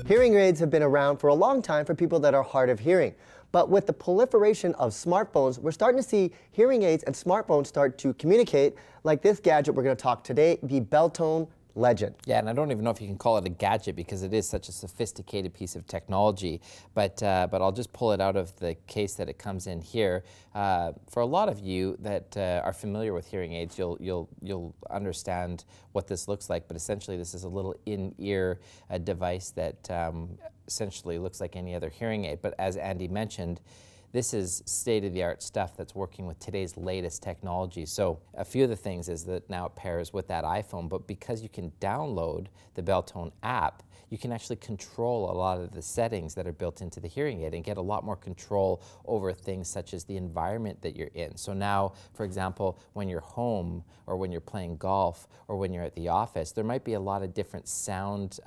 Hearing aids have been around for a long time for people that are hard of hearing. But with the proliferation of smartphones, we're starting to see hearing aids and smartphones start to communicate, like this gadget we're going to talk today, the Beltone Legend. Yeah, and I don't even know if you can call it a gadget because it is such a sophisticated piece of technology, but I'll just pull it out of the case that it comes in here. For a lot of you that are familiar with hearing aids, you'll understand what this looks like, but essentially this is a little in-ear device that essentially looks like any other hearing aid. But as Andy mentioned, this is state-of-the-art stuff that's working with today's latest technology. So a few of the things is that now it pairs with that iPhone, but because you can download the Beltone app, you can actually control a lot of the settings that are built into the hearing aid and get a lot more control over things such as the environment that you're in. So now, for example, when you're home or when you're playing golf or when you're at the office, there might be a lot of different sound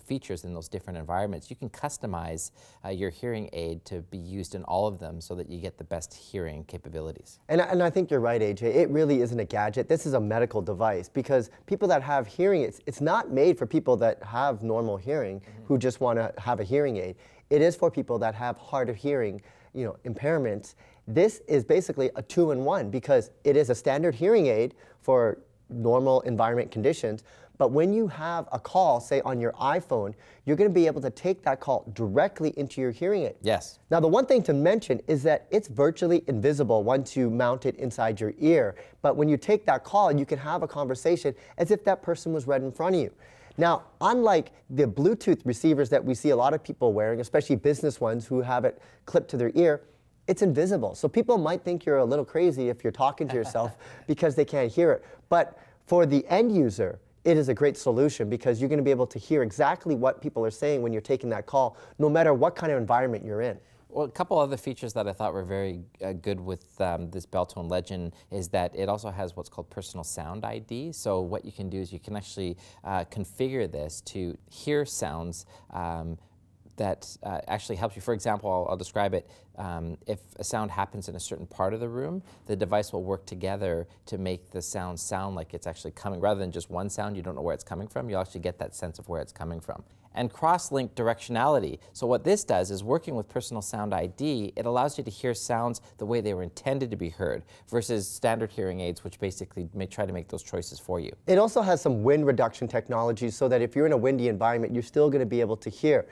features in those different environments. You can customize your hearing aid to be used in all of them so that you get the best hearing capabilities. And I think you're right, AJ. It really isn't a gadget. This is a medical device because people that have hearing, it's not made for people that have normal hearing who just want to have a hearing aid. It is for people that have hard of hearing, impairments. This is basically a two-in-one because it is a standard hearing aid for normal environment conditions. But when you have a call, say on your iPhone, you're going to be able to take that call directly into your hearing aid. Yes. Now, the one thing to mention is that it's virtually invisible once you mount it inside your ear. But when you take that call, you can have a conversation as if that person was right in front of you. Now, unlike the Bluetooth receivers that we see a lot of people wearing, especially business ones who have it clipped to their ear, it's invisible. So people might think you're a little crazy if you're talking to yourself because they can't hear it. But for the end user, it is a great solution because you're going to be able to hear exactly what people are saying when you're taking that call, no matter what kind of environment you're in. Well, a couple other features that I thought were very good with this Beltone Legend is that it also has what's called personal sound ID. So what you can do is you can actually configure this to hear sounds that actually helps you. For example, I'll describe it. If a sound happens in a certain part of the room, the device will work together to make the sound sound like it's actually coming. Rather than just one sound, you don't know where it's coming from, you'll actually get that sense of where it's coming from. And cross-link directionality. So what this does is working with personal sound ID, it allows you to hear sounds the way they were intended to be heard versus standard hearing aids, which basically try to make those choices for you. It also has some wind reduction technology so that if you're in a windy environment, you're still going to be able to hear.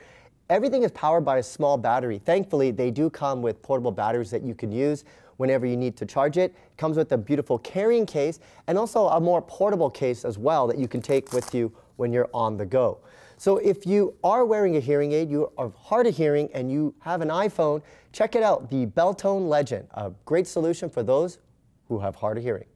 Everything is powered by a small battery. Thankfully, they do come with portable batteries that you can use whenever you need to charge it. It comes with a beautiful carrying case and also a more portable case as well that you can take with you when you're on the go. So if you are wearing a hearing aid, you are hard of hearing, and you have an iPhone, check it out, the Beltone Legend, a great solution for those who have hard of hearing.